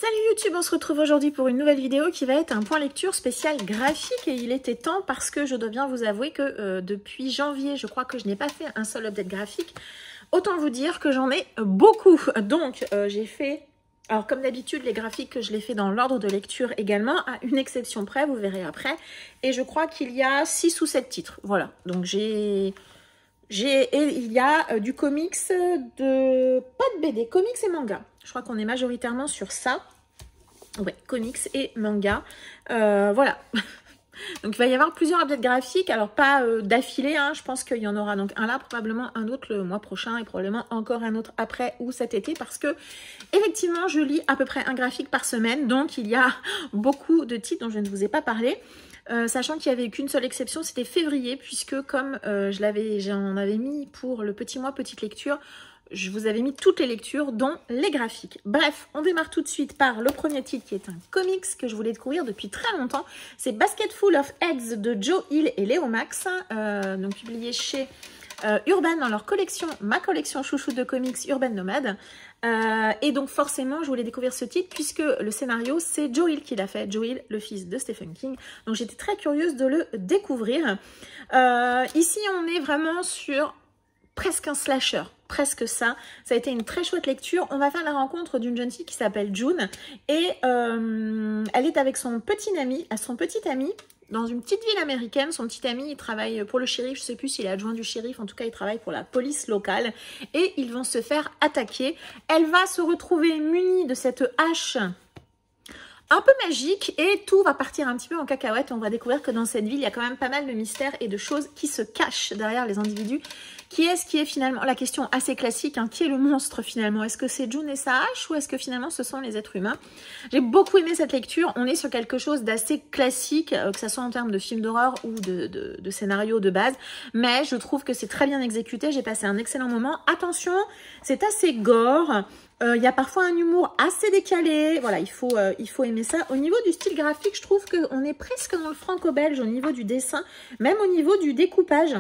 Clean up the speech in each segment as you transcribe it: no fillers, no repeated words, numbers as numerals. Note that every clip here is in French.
Salut YouTube, on se retrouve aujourd'hui pour une nouvelle vidéo qui va être un point lecture spécial graphique et il était temps parce que je dois bien vous avouer que depuis janvier, je crois que je n'ai pas fait un seul update graphique. Autant vous dire que j'en ai beaucoup. Donc j'ai fait, alors comme d'habitude, les graphiques que je les fais dans l'ordre de lecture également, à une exception près, vous verrez après. Et je crois qu'il y a 6 ou 7 titres. Voilà, donc il y a du comics, pas de BD, comics et manga. Je crois qu'on est majoritairement sur ça. Ouais, comics et manga. Voilà. Donc il va y avoir plusieurs updates graphiques. Alors pas d'affilée, hein. Je pense qu'il y en aura donc un là, probablement un autre le mois prochain et probablement encore un autre après ou cet été. Parce que effectivement, je lis à peu près un graphique par semaine. Donc il y a beaucoup de titres dont je ne vous ai pas parlé. Sachant qu'il n'y avait qu'une seule exception, c'était février, puisque comme j'en avais mis pour le petit mois petite lecture, je vous avais mis toutes les lectures, dont les graphiques. Bref, on démarre tout de suite par le premier titre qui est un comics que je voulais découvrir depuis très longtemps. C'est Basket Full of Eggs de Joe Hill et Léo Max, donc publié chez Urban dans leur collection, ma collection chouchou de comics Urban Nomad. Et donc forcément je voulais découvrir ce titre puisque le scénario c'est Joe Hill qui l'a fait, Joe Hill le fils de Stephen King, donc j'étais très curieuse de le découvrir. Ici on est vraiment sur presque un slasher, presque ça a été une très chouette lecture. On va faire la rencontre d'une jeune fille qui s'appelle June et elle est avec son petit ami dans une petite ville américaine. Son petit ami, il travaille pour le shérif, je ne sais plus s'il est adjoint du shérif, en tout cas il travaille pour la police locale et ils vont se faire attaquer. Elle va se retrouver munie de cette hache un peu magique et tout va partir un petit peu en cacahuète. On va découvrir que dans cette ville, il y a quand même pas mal de mystères et de choses qui se cachent derrière les individus. Qui est finalement, la question assez classique, hein, qui est le monstre finalement? Est-ce que c'est June et sa hache ou est-ce que finalement ce sont les êtres humains? J'ai beaucoup aimé cette lecture. On est sur quelque chose d'assez classique, que ce soit en termes de film d'horreur ou de scénario de base. Mais je trouve que c'est très bien exécuté. J'ai passé un excellent moment. Attention, c'est assez gore. Il y a parfois un humour assez décalé. Voilà, il faut aimer ça. Au niveau du style graphique, je trouve qu'on est presque dans le franco-belge au niveau du dessin, même au niveau du découpage.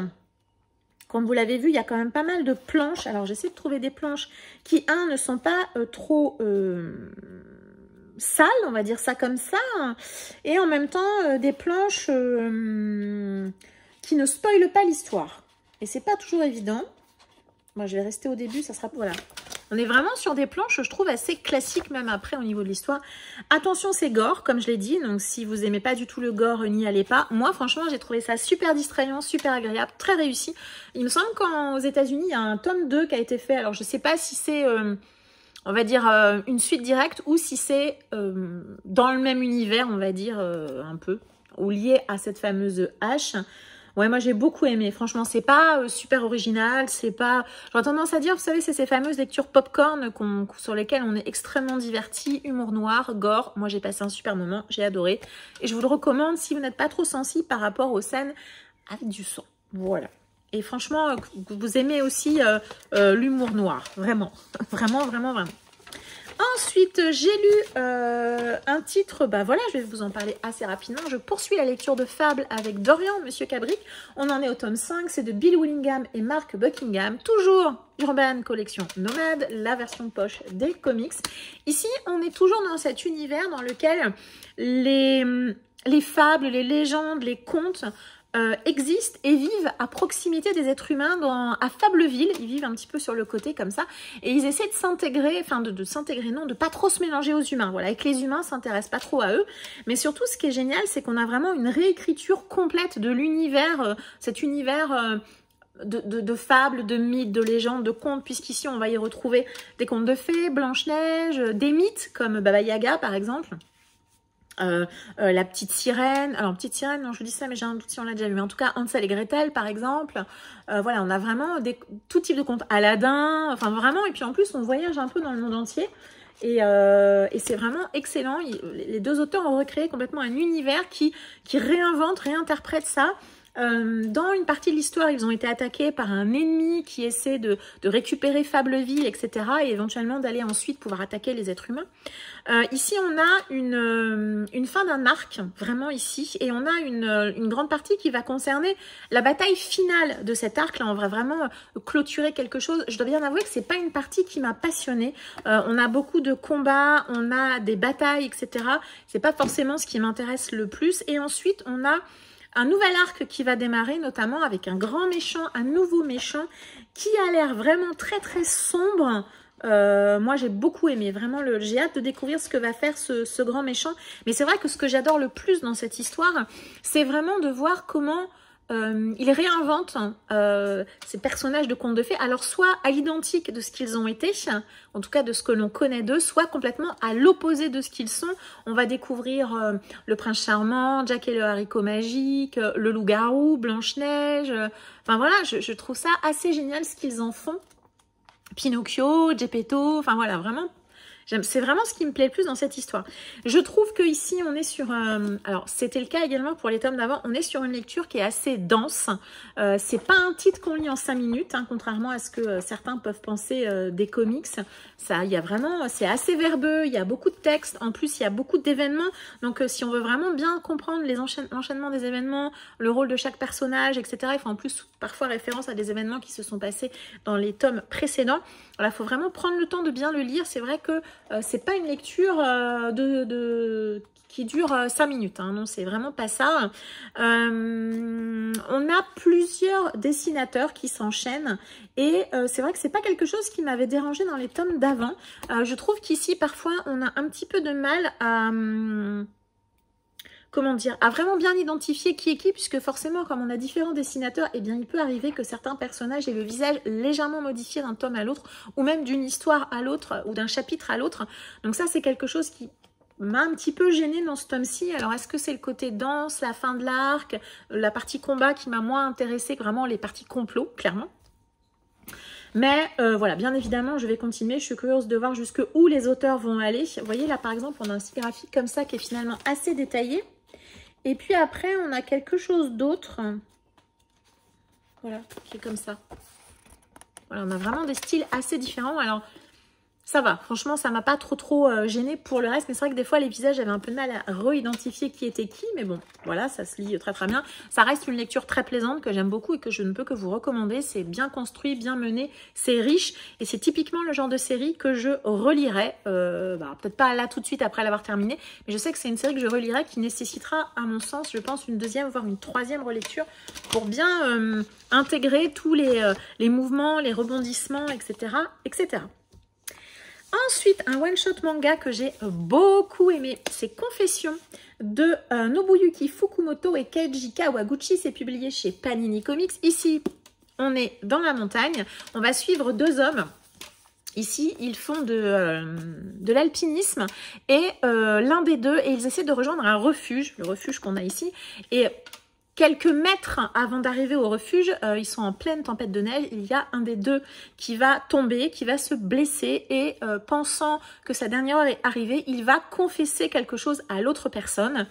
Comme vous l'avez vu, il y a quand même pas mal de planches. Alors, j'essaie de trouver des planches qui, ne sont pas trop sales, on va dire ça comme ça. Et en même temps, des planches qui ne spoilent pas l'histoire. Et c'est pas toujours évident. Moi, je vais rester au début, ça sera... Voilà. On est vraiment sur des planches, je trouve, assez classiques même après au niveau de l'histoire. Attention, c'est gore, comme je l'ai dit. Donc, si vous aimez pas du tout le gore, n'y allez pas. Moi, franchement, j'ai trouvé ça super distrayant, super agréable, très réussi. Il me semble qu'aux États-Unis, il y a un tome 2 qui a été fait. Alors, je sais pas si c'est, on va dire, une suite directe ou si c'est dans le même univers, on va dire, un peu, ou lié à cette fameuse hache. Ouais, moi j'ai beaucoup aimé. Franchement, c'est pas super original, c'est pas... J'aurais tendance à dire, vous savez, c'est ces fameuses lectures popcorn sur lesquelles on est extrêmement diverti, humour noir, gore. Moi j'ai passé un super moment, j'ai adoré. Et je vous le recommande si vous n'êtes pas trop sensible par rapport aux scènes avec du sang. Voilà. Et franchement, vous aimez aussi l'humour noir. Vraiment. Vraiment, vraiment, vraiment. Ensuite, j'ai lu un titre, bah voilà, je vais vous en parler assez rapidement. Je poursuis la lecture de Fable avec Dorian, Monsieur Cabric. On en est au tome 5, c'est de Bill Willingham et Mark Buckingham. Toujours Urban Collection Nomade, la version poche des comics. Ici, on est toujours dans cet univers dans lequel les fables, les légendes, les contes existent et vivent à proximité des êtres humains à Fableville. Ils vivent un petit peu sur le côté comme ça et ils essaient de s'intégrer, enfin de s'intégrer, non, de pas trop se mélanger aux humains. Voilà, et que les humains s'intéressent pas trop à eux. Mais surtout, ce qui est génial, c'est qu'on a vraiment une réécriture complète de l'univers, cet univers de fables, de mythes, de légendes, de contes, puisqu'ici on va y retrouver des contes de fées, Blanche-Neige, des mythes comme Baba Yaga par exemple. La petite sirène, alors petite sirène, non je dis ça mais j'ai un doute si on l'a déjà vu, mais en tout cas Hansel et Gretel par exemple, voilà, on a vraiment tout type de contes, Aladdin, enfin vraiment, et puis en plus on voyage un peu dans le monde entier et c'est vraiment excellent. Les deux auteurs ont recréé complètement un univers qui réinvente, réinterprète ça Dans une partie de l'histoire, ils ont été attaqués par un ennemi qui essaie de récupérer Fableville, etc. et éventuellement d'aller ensuite pouvoir attaquer les êtres humains. Ici, on a une fin d'un arc, vraiment ici, et on a une grande partie qui va concerner la bataille finale de cet arc. Là, on va vraiment clôturer quelque chose. Je dois bien avouer que c'est pas une partie qui m'a passionnée. On a beaucoup de combats, on a des batailles, etc. C'est pas forcément ce qui m'intéresse le plus. Et ensuite, on a un nouvel arc qui va démarrer, notamment avec un grand méchant, un nouveau méchant, qui a l'air vraiment très très sombre. Moi j'ai beaucoup aimé, vraiment j'ai hâte de découvrir ce que va faire ce grand méchant. Mais c'est vrai que ce que j'adore le plus dans cette histoire, c'est vraiment de voir comment il réinvente ces personnages de contes de fées, alors soit à l'identique de ce qu'ils ont été, en tout cas de ce que l'on connaît d'eux, soit complètement à l'opposé de ce qu'ils sont. On va découvrir le prince charmant, Jack et le haricot magique, le loup-garou, Blanche-Neige. Enfin voilà, je trouve ça assez génial ce qu'ils en font. Pinocchio, Geppetto, enfin voilà, vraiment. C'est vraiment ce qui me plaît le plus dans cette histoire. Je trouve que ici on est sur... alors c'était le cas également pour les tomes d'avant. On est sur une lecture qui est assez dense. C'est pas un titre qu'on lit en 5 minutes, hein, contrairement à ce que certains peuvent penser des comics. Ça, il y a vraiment... C'est assez verbeux, il y a beaucoup de textes. En plus, il y a beaucoup d'événements. Donc si on veut vraiment bien comprendre l'enchaînement des événements, le rôle de chaque personnage, etc. Il faut en plus parfois référence à des événements qui se sont passés dans les tomes précédents. Voilà, il faut vraiment prendre le temps de bien le lire. C'est vrai que c'est pas une lecture qui dure 5 minutes, hein. Non, c'est vraiment pas ça. On a plusieurs dessinateurs qui s'enchaînent et c'est vrai que c'est pas quelque chose qui m'avait dérangé dans les tomes d'avant. Je trouve qu'ici, parfois, on a un petit peu de mal à... comment dire, à vraiment bien identifier qui est qui, puisque forcément, comme on a différents dessinateurs, eh bien, il peut arriver que certains personnages aient le visage légèrement modifié d'un tome à l'autre, ou même d'une histoire à l'autre, ou d'un chapitre à l'autre. Donc ça, c'est quelque chose qui m'a un petit peu gênée dans ce tome-ci. Alors, est-ce que c'est le côté danse, la fin de l'arc, la partie combat qui m'a moins intéressée, vraiment les parties complot, clairement. Mais voilà, bien évidemment, je vais continuer. Je suis curieuse de voir jusqu'où les auteurs vont aller. Vous voyez, là, par exemple, on a un style graphique comme ça qui est finalement assez détaillé. Et puis après, on a quelque chose d'autre. Voilà, qui est comme ça. Voilà, on a vraiment des styles assez différents. Alors, ça va. Franchement, ça m'a pas trop gêné pour le reste. Mais c'est vrai que des fois, les visages, j'avais un peu de mal à re-identifier qui était qui. Mais bon, voilà, ça se lit très très bien. Ça reste une lecture très plaisante que j'aime beaucoup et que je ne peux que vous recommander. C'est bien construit, bien mené, c'est riche. Et c'est typiquement le genre de série que je relirai. Peut-être pas là tout de suite après l'avoir terminé. Mais je sais que c'est une série que je relirai qui nécessitera, à mon sens, je pense, une deuxième, voire une troisième relecture pour bien intégrer tous les mouvements, les rebondissements, etc. etc. Ensuite, un one-shot manga que j'ai beaucoup aimé, c'est Confession de Nobuyuki Fukumoto et Keiji Kawaguchi. C'est publié chez Panini Comics. Ici, on est dans la montagne. On va suivre deux hommes. Ici, ils font de l'alpinisme et l'un des deux, et ils essaient de rejoindre un refuge, le refuge qu'on a ici. Et quelques mètres avant d'arriver au refuge, ils sont en pleine tempête de neige. Il y a un des deux qui va tomber, qui va se blesser et pensant que sa dernière heure est arrivée, il va confesser quelque chose à l'autre personne.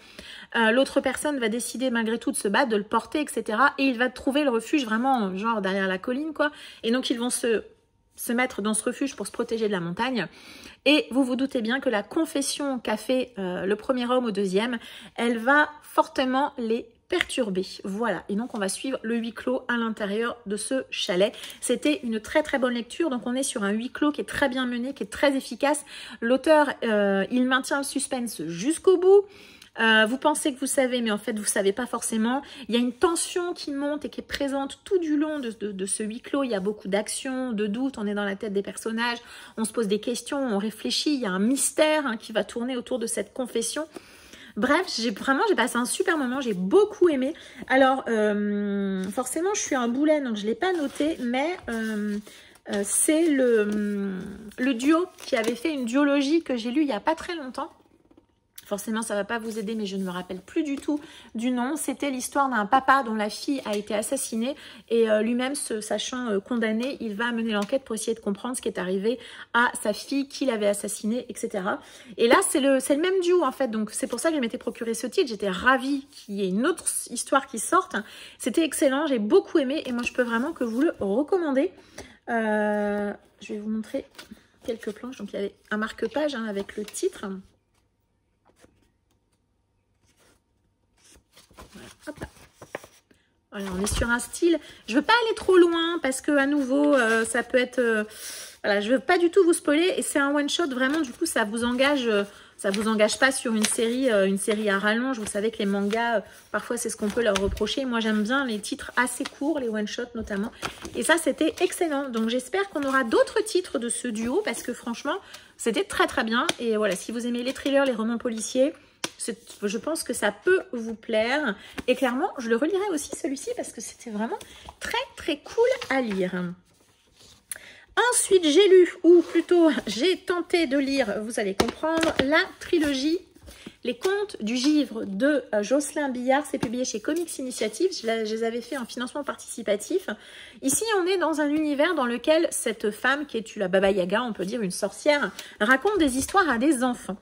L'autre personne va décider malgré tout de se battre, de le porter, etc. Et il va trouver le refuge vraiment genre derrière la colline, quoi. Et donc ils vont se mettre dans ce refuge pour se protéger de la montagne. Et vous vous doutez bien que la confession qu'a fait le premier homme au deuxième, elle va fortement les perturbé. Voilà, et donc on va suivre le huis clos à l'intérieur de ce chalet. C'était une très très bonne lecture, donc on est sur un huis clos qui est très bien mené, qui est très efficace. L'auteur, il maintient le suspense jusqu'au bout. Vous pensez que vous savez, mais en fait vous savez pas forcément. Il y a une tension qui monte et qui est présente tout du long de ce huis clos. Il y a beaucoup d'actions, de doutes, on est dans la tête des personnages, on se pose des questions, on réfléchit, il y a un mystère qui va tourner autour de cette confession. Bref, j'ai passé un super moment, j'ai beaucoup aimé. Alors, forcément, je suis un boulet, donc je ne l'ai pas noté, mais c'est le duo qui avait fait une duologie que j'ai lue il n'y a pas très longtemps. Forcément, ça ne va pas vous aider, mais je ne me rappelle plus du tout du nom. C'était l'histoire d'un papa dont la fille a été assassinée et lui-même, se sachant condamné, il va mener l'enquête pour essayer de comprendre ce qui est arrivé à sa fille, qui l'avait assassinée, etc. Et là, c'est le même duo, en fait. Donc, c'est pour ça que je m'étais procuré ce titre. J'étais ravie qu'il y ait une autre histoire qui sorte. C'était excellent, j'ai beaucoup aimé et moi, je peux vraiment que vous le recommander. Je vais vous montrer quelques planches. Donc, il y avait un marque-page avec le titre. Voilà, hop là. Voilà, on est sur un style. Je veux pas aller trop loin parce que à nouveau, ça peut être. Voilà, je veux pas du tout vous spoiler et c'est un one shot vraiment. Du coup, ça vous engage pas sur une série à rallonge. Vous savez que les mangas, parfois c'est ce qu'on peut leur reprocher. Moi, j'aime bien les titres assez courts, les one shots notamment. Et ça, c'était excellent. Donc, j'espère qu'on aura d'autres titres de ce duo parce que franchement, c'était très très bien. Et voilà, si vous aimez les thrillers, les romans policiers. Je pense que ça peut vous plaire. Et clairement, je le relirai aussi celui-ci parce que c'était vraiment très très cool à lire. Ensuite, j'ai lu, ou plutôt j'ai tenté de lire, vous allez comprendre, la trilogie Les Contes du Givre de Jocelyn Billard. C'est publié chez Comics Initiative. Je les avais fait en financement participatif. Ici, on est dans un univers dans lequel cette femme, qui est la Baba Yaga, on peut dire une sorcière, raconte des histoires à des enfants.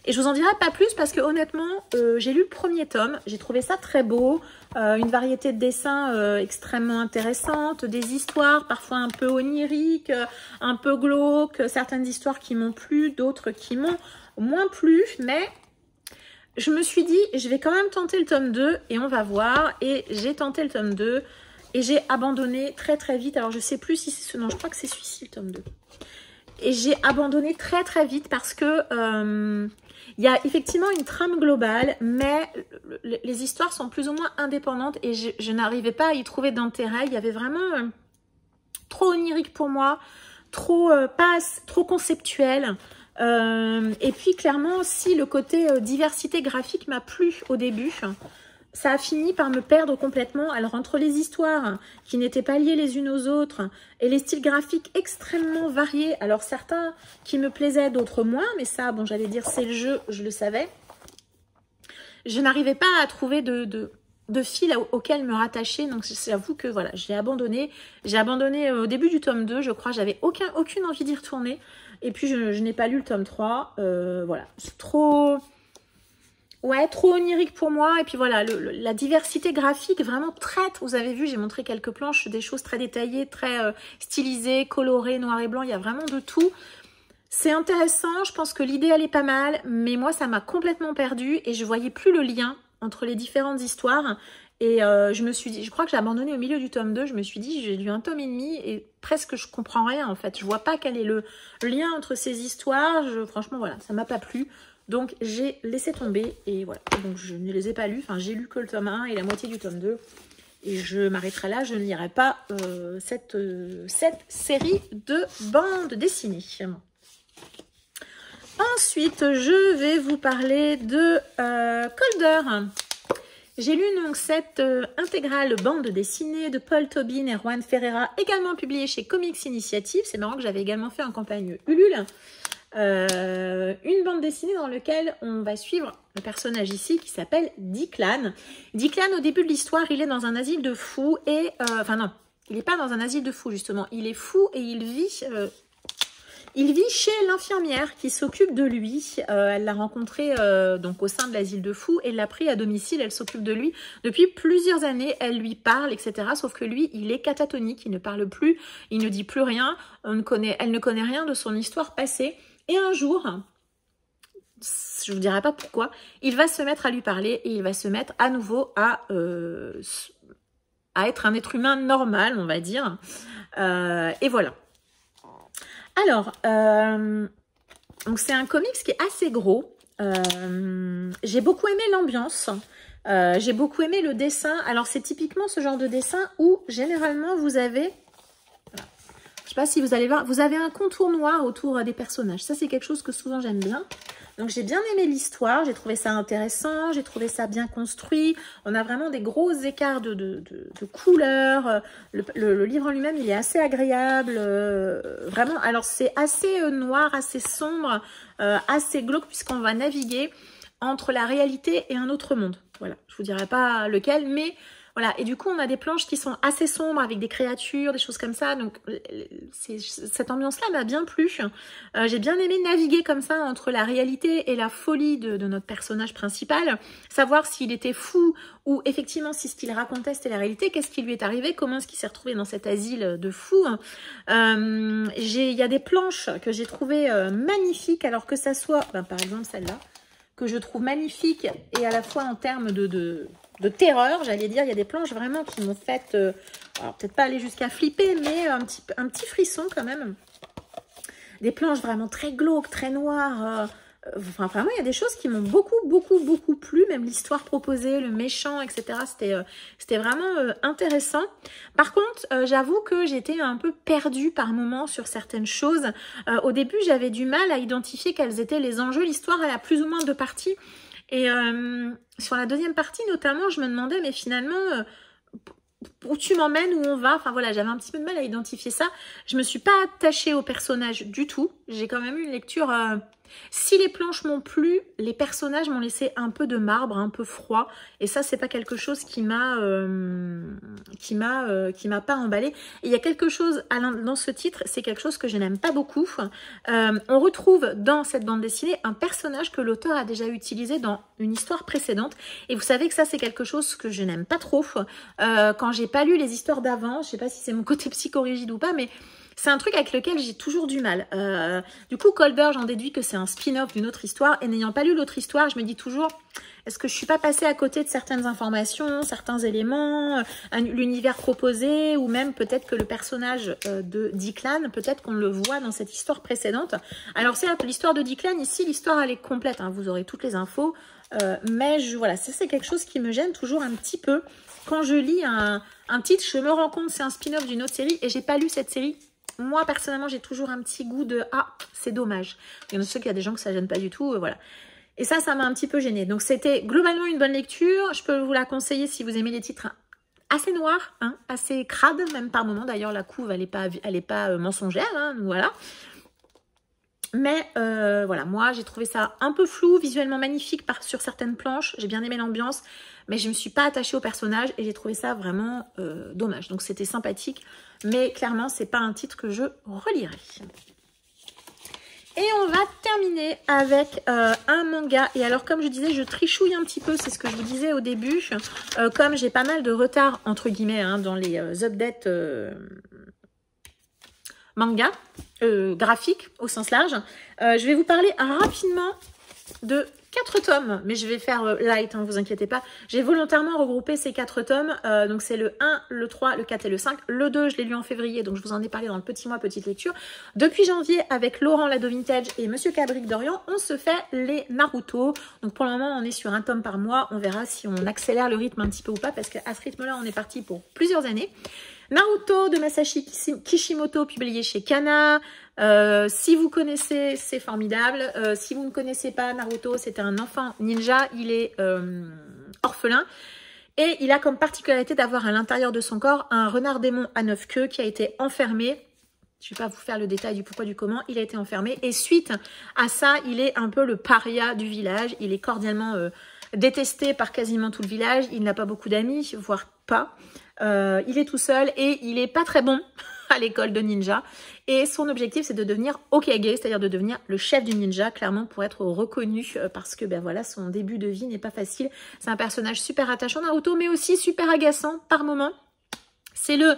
Et je vous en dirai pas plus parce que honnêtement, j'ai lu le premier tome, j'ai trouvé ça très beau, une variété de dessins extrêmement intéressante, des histoires parfois un peu oniriques, un peu glauques, certaines histoires qui m'ont plu, d'autres qui m'ont moins plu, mais je me suis dit, je vais quand même tenter le tome 2 et on va voir. Et j'ai tenté le tome 2 et j'ai abandonné très très vite. Alors je sais plus si c'est ce... Non, je crois que c'est celui-ci le tome 2. Et j'ai abandonné très très vite parce que il y a effectivement une trame globale, mais les histoires sont plus ou moins indépendantes et je n'arrivais pas à y trouver d'intérêt. Il y avait vraiment trop onirique pour moi, trop conceptuel. Et puis clairement aussi le côté diversité graphique m'a plu au début. Ça a fini par me perdre complètement. Alors entre les histoires qui n'étaient pas liées les unes aux autres et les styles graphiques extrêmement variés, alors certains qui me plaisaient, d'autres moins, mais ça, bon, j'allais dire c'est le jeu, je le savais. Je n'arrivais pas à trouver de fil auquel me rattacher, donc j'avoue que voilà, j'ai abandonné. J'ai abandonné au début du tome 2, je crois, j'avais aucune envie d'y retourner. Et puis je n'ai pas lu le tome 3, voilà, c'est trop... Ouais, trop onirique pour moi. Et puis voilà, la diversité graphique vraiment traite. Vous avez vu, j'ai montré quelques planches, des choses très détaillées, très stylisées, colorées, noir et blanc. Il y a vraiment de tout. C'est intéressant. Je pense que l'idée, elle est pas mal. Mais moi, ça m'a complètement perdue. Et je voyais plus le lien entre les différentes histoires. Et je me suis dit, je crois que j'ai abandonné au milieu du tome 2. Je me suis dit, j'ai lu un tome et demi et presque je comprends rien en fait. Je vois pas quel est le lien entre ces histoires. Franchement, voilà, ça m'a pas plu. Donc, j'ai laissé tomber et voilà. Donc, je ne les ai pas lus. Enfin, j'ai lu que le tome 1 et la moitié du tome 2. Et je m'arrêterai là. Je ne lirai pas cette série de bandes dessinées. Ensuite, je vais vous parler de Colder. J'ai lu donc cette intégrale bande dessinée de Paul Tobin et Juan Ferreira, également publiée chez Comics Initiative. C'est marrant que j'avais également fait en campagne Ulule. Une bande dessinée dans laquelle on va suivre un personnage ici qui s'appelle Declan. Declan, au début de l'histoire, il est dans un asile de fous et... enfin non, il n'est pas dans un asile de fous justement. Il est fou et il vit chez l'infirmière qui s'occupe de lui. Elle l'a rencontré donc au sein de l'asile de fous et l'a pris à domicile. Elle s'occupe de lui depuis plusieurs années. Elle lui parle, etc. Sauf que lui, il est catatonique. Il ne parle plus, il ne dit plus rien. Elle ne connaît rien de son histoire passée. Et un jour, je ne vous dirai pas pourquoi, il va se mettre à lui parler et il va se mettre à nouveau à être un être humain normal, on va dire. Et voilà. Alors, donc c'est un comics qui est assez gros. J'ai beaucoup aimé l'ambiance. J'ai beaucoup aimé le dessin. Alors, c'est typiquement ce genre de dessin où, généralement, vous avez... Je ne sais pas si vous allez voir, vous avez un contour noir autour des personnages. Ça, c'est quelque chose que souvent j'aime bien. Donc, j'ai bien aimé l'histoire. J'ai trouvé ça intéressant. J'ai trouvé ça bien construit. On a vraiment des gros écarts de couleurs. Le livre en lui-même, il est assez agréable. Vraiment, alors c'est assez noir, assez sombre, assez glauque puisqu'on va naviguer entre la réalité et un autre monde. Voilà, je vous dirai pas lequel, mais voilà. Et du coup, on a des planches qui sont assez sombres avec des créatures, des choses comme ça. Donc, cette ambiance-là m'a bien plu. J'ai bien aimé naviguer comme ça entre la réalité et la folie de notre personnage principal. Savoir s'il était fou ou effectivement si ce qu'il racontait c'était la réalité. Qu'est-ce qui lui est arrivé? Comment est-ce qu'il s'est retrouvé dans cet asile de fou? Il y a des planches que j'ai trouvées magnifiques, alors que ça soit, par exemple celle-là, que je trouve magnifique et à la fois en termes de terreur, j'allais dire. Il y a des planches vraiment qui m'ont fait, alors peut-être pas aller jusqu'à flipper, mais un petit frisson quand même. Des planches vraiment très glauques, très noires. Enfin, vraiment, il y a des choses qui m'ont beaucoup plu. Même l'histoire proposée, le méchant, etc. C'était vraiment intéressant. Par contre, j'avoue que j'étais un peu perdue par moments sur certaines choses. Au début, j'avais du mal à identifier quels étaient les enjeux. L'histoire, elle a plus ou moins deux parties. Et sur la deuxième partie, notamment, je me demandais, mais finalement, où tu m'emmènes, où on va? Enfin voilà, j'avais un petit peu de mal à identifier ça. Je me suis pas attachée au personnage du tout. J'ai quand même eu une lecture... Si les planches m'ont plu, les personnages m'ont laissé un peu de marbre, un peu froid. Et ça, c'est pas quelque chose qui m'a pas emballé. Et il y a quelque chose dans ce titre, c'est quelque chose que je n'aime pas beaucoup. On retrouve dans cette bande dessinée un personnage que l'auteur a déjà utilisé dans une histoire précédente. Et vous savez que ça, c'est quelque chose que je n'aime pas trop. Quand j'ai pas lu les histoires d'avant, je sais pas si c'est mon côté psychorigide ou pas, mais... c'est un truc avec lequel j'ai toujours du mal. Du coup, Colbert, j'en déduis que c'est un spin-off d'une autre histoire. Et n'ayant pas lu l'autre histoire, je me dis toujours, est-ce que je suis pas passée à côté de certaines informations, certains éléments, l'univers proposé, ou même peut-être que le personnage de Declan, peut-être qu'on le voit dans cette histoire précédente. Alors certes, l'histoire de Declan, ici, l'histoire elle est complète, hein, vous aurez toutes les infos. Mais voilà, ça c'est quelque chose qui me gêne toujours un petit peu. Quand je lis un titre, je me rends compte que c'est un spin-off d'une autre série et j'ai pas lu cette série. Moi, personnellement, j'ai toujours un petit goût de « ah, c'est dommage ». Il y en a ceux qu'il y a des gens que ça gêne pas du tout, voilà. Et ça m'a un petit peu gênée. Donc, c'était globalement une bonne lecture. Je peux vous la conseiller si vous aimez les titres assez noirs, hein, assez crades, même par moments. D'ailleurs, la couve, elle est pas mensongère, hein, voilà. Mais voilà, moi, j'ai trouvé ça un peu flou, visuellement magnifique sur certaines planches. J'ai bien aimé l'ambiance, mais je ne me suis pas attachée au personnage et j'ai trouvé ça vraiment dommage. Donc, c'était sympathique. Mais clairement, c'est pas un titre que je relirai. Et on va terminer avec un manga. Et alors, comme je disais, je trichouille un petit peu. C'est ce que je vous disais au début. Comme j'ai pas mal de retard, entre guillemets, hein, dans les updates manga, graphiques au sens large, je vais vous parler rapidement de 4 tomes, mais je vais faire light, hein, vous inquiétez pas. J'ai volontairement regroupé ces 4 tomes, donc c'est le 1, le 3, le 4 et le 5. Le 2, je l'ai lu en février, donc je vous en ai parlé dans le petit mois, petite lecture. Depuis janvier, avec Laurent Lado Vintage et Monsieur Cabric d'Orient, on se fait les Naruto. Donc pour le moment, on est sur un tome par mois. On verra si on accélère le rythme un petit peu ou pas, parce qu'à ce rythme-là, on est parti pour plusieurs années. Naruto de Masashi Kishimoto, publié chez Kana. Si vous connaissez, c'est formidable. Si vous ne connaissez pas, Naruto, c'est un enfant ninja. Il est orphelin. Et il a comme particularité d'avoir à l'intérieur de son corps un renard démon à 9 queues qui a été enfermé. Je ne vais pas vous faire le détail du pourquoi du comment. Il a été enfermé. Et suite à ça, il est un peu le paria du village. Il est cordialement détesté par quasiment tout le village. Il n'a pas beaucoup d'amis, voire pas. Il est tout seul et il est pas très bon à l'école de ninja. Et son objectif, c'est de devenir Hokage, c'est-à-dire de devenir le chef du ninja, clairement pour être reconnu, parce que ben voilà, son début de vie n'est pas facile. C'est un personnage super attachant, Naruto, mais aussi super agaçant par moments. C'est le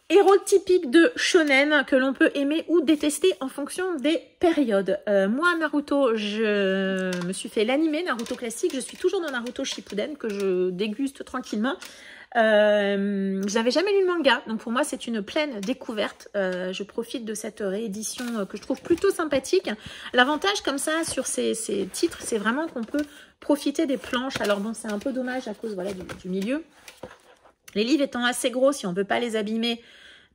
héros typique de shonen que l'on peut aimer ou détester en fonction des périodes. Moi, Naruto, je me suis fait l'animé Naruto classique. Je suis toujours dans Naruto Shippuden que je déguste tranquillement. Je n'avais jamais lu le manga, donc pour moi c'est une pleine découverte. Je profite de cette réédition que je trouve plutôt sympathique. L'avantage comme ça sur ces titres, c'est vraiment qu'on peut profiter des planches. Alors bon, c'est un peu dommage à cause voilà, du milieu. Les livres étant assez gros, si on ne peut pas les abîmer,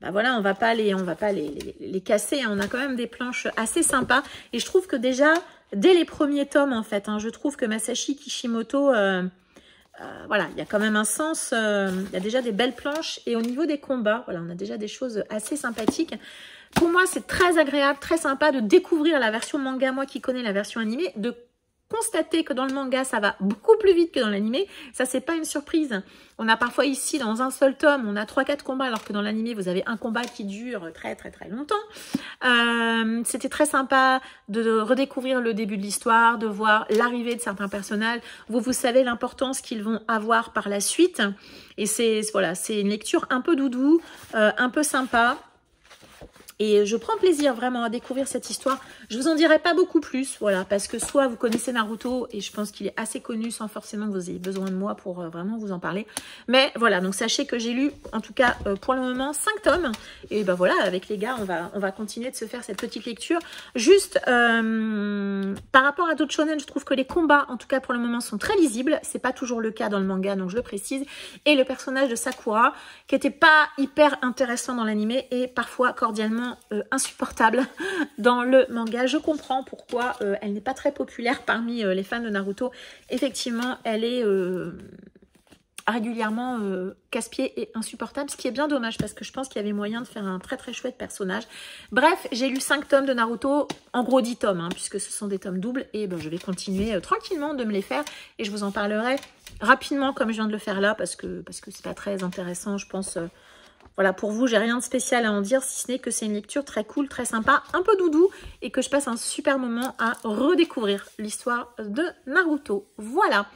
bah voilà, on va pas les casser. On a quand même des planches assez sympas. Et je trouve que déjà, dès les premiers tomes, en fait, hein, je trouve que Masashi Kishimoto... voilà, il y a quand même un sens, il y a déjà des belles planches et au niveau des combats, voilà, on a déjà des choses assez sympathiques. Pour moi, c'est très agréable, très sympa de découvrir la version manga, moi qui connais la version animée, de constater que dans le manga, ça va beaucoup plus vite que dans l'animé. Ça, c'est pas une surprise. On a parfois ici, dans un seul tome, on a 3-4 combats, alors que dans l'animé, vous avez un combat qui dure très longtemps. C'était très sympa de redécouvrir le début de l'histoire, de voir l'arrivée de certains personnages. Vous savez l'importance qu'ils vont avoir par la suite. Et c'est voilà, c'est une lecture un peu doudou, un peu sympa. Et je prends plaisir vraiment à découvrir cette histoire. Je vous en dirai pas beaucoup plus, voilà, parce que soit vous connaissez Naruto, et je pense qu'il est assez connu sans forcément que vous ayez besoin de moi pour vraiment vous en parler. Mais voilà, donc sachez que j'ai lu, en tout cas pour le moment, 5 tomes. Et ben voilà, avec les gars, on va continuer de se faire cette petite lecture. Juste, par rapport à d'autres shonen, je trouve que les combats, en tout cas pour le moment, sont très lisibles. C'est pas toujours le cas dans le manga, donc je le précise. Et le personnage de Sakura, qui était pas hyper intéressant dans l'animé, et parfois cordialement insupportable dans le manga. Je comprends pourquoi elle n'est pas très populaire parmi les fans de Naruto. Effectivement, elle est régulièrement casse-pied et insupportable, ce qui est bien dommage parce que je pense qu'il y avait moyen de faire un très chouette personnage. Bref, j'ai lu 5 tomes de Naruto, en gros 10 tomes, hein, puisque ce sont des tomes doubles, et ben, je vais continuer tranquillement de me les faire, et je vous en parlerai rapidement comme je viens de le faire là, parce que c'est pas très intéressant, je pense. Voilà, pour vous, j'ai rien de spécial à en dire, si ce n'est que c'est une lecture très cool, très sympa, un peu doudou, et que je passe un super moment à redécouvrir l'histoire de Naruto. Voilà,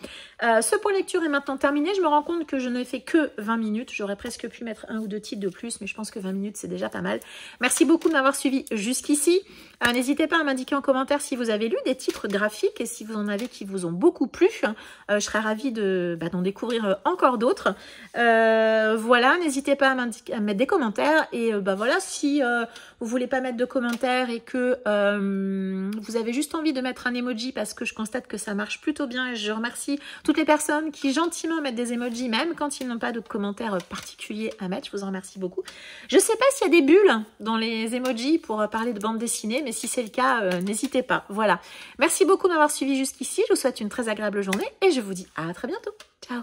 ce point lecture est maintenant terminé. Je me rends compte que je n'ai fait que 20 minutes. J'aurais presque pu mettre 1 ou 2 titres de plus, mais je pense que 20 minutes, c'est déjà pas mal. Merci beaucoup de m'avoir suivi jusqu'ici. N'hésitez pas à m'indiquer en commentaire si vous avez lu des titres graphiques et si vous en avez qui vous ont beaucoup plu. Je serais ravie d'en découvrir encore d'autres. Voilà, n'hésitez pas à mettre des commentaires, et voilà, si vous voulez pas mettre de commentaires et que vous avez juste envie de mettre un emoji, parce que je constate que ça marche plutôt bien, et je remercie toutes les personnes qui gentiment mettent des emojis même quand ils n'ont pas de commentaires particuliers à mettre. Je vous en remercie beaucoup. Je sais pas s'il y a des bulles dans les emojis pour parler de bande dessinée, mais si c'est le cas, n'hésitez pas. Voilà, merci beaucoup de m'avoir suivi jusqu'ici. Je vous souhaite une très agréable journée et je vous dis à très bientôt. Ciao.